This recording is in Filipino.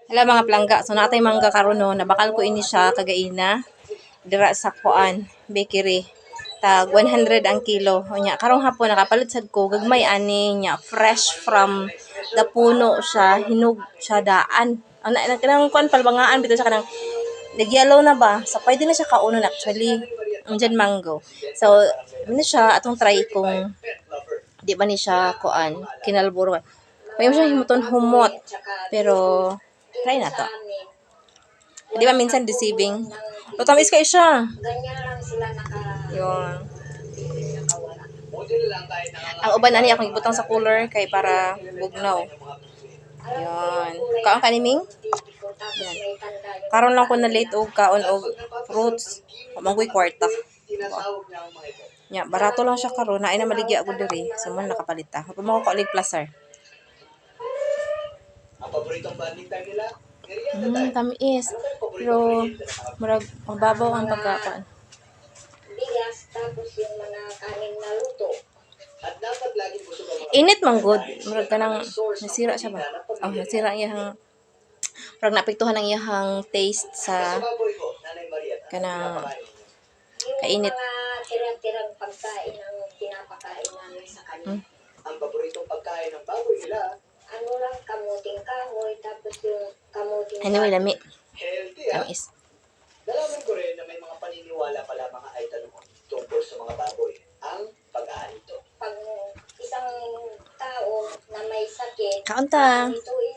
Hala mga plangga, so natay mangga karon no, nabakal ko ini siya kagaina dira sa kuan bakery. Tag 100 ang kilo. Unya karong hapon nakapalit sad ko gagmay ani nya fresh from the puno siya, hinog siya daan. Ana kanang kuan palbangaan bitaw sa kanang nag-yellow na ba? So pwede na siya kaunon actually. Ang dyan mango. So, ano siya atong try kung di ba ni siya kuan kinalburon. May siya himuton humot. Pero try na to. Di ba minsan deceiving? O tamis kayo siya. Yun. Ang uban ani akong ibutang sa cooler kay para bugnaw. Yun. Kaon kaniming? Yan. Karon lang ko na late og kaon og fruits. Manggoy kwarta. Ya, barato lang siya karon. Naay na maligya ako diri. So man nakapalit ta. Kapag mo ko lig placer. Ang paboritong banding time nila. Tamis. Pero murag mababaw ang pagkakaan. Bigas tapos yung mga kanin na luto. At dapat lagi busog ang init man good. Murag kanang nasira siya ba? Oh, nasira iyang murag naapektuhan ang iyang taste sa kanang kainit. Yung mga tirang-tirang pagkain ang pinapakain namin sa kanya. Ang paboritong pagkain ng baboy nila ano lang, kamuting kahoy, tapos yung kamuting anyway, lami. Tamis. Nalaman ko rin na may mga paniniwala pala mga idol mo tungkol sa mga baboy. Ang pag-aanito. Pag isang tao na may sakit, kaunta. Ituin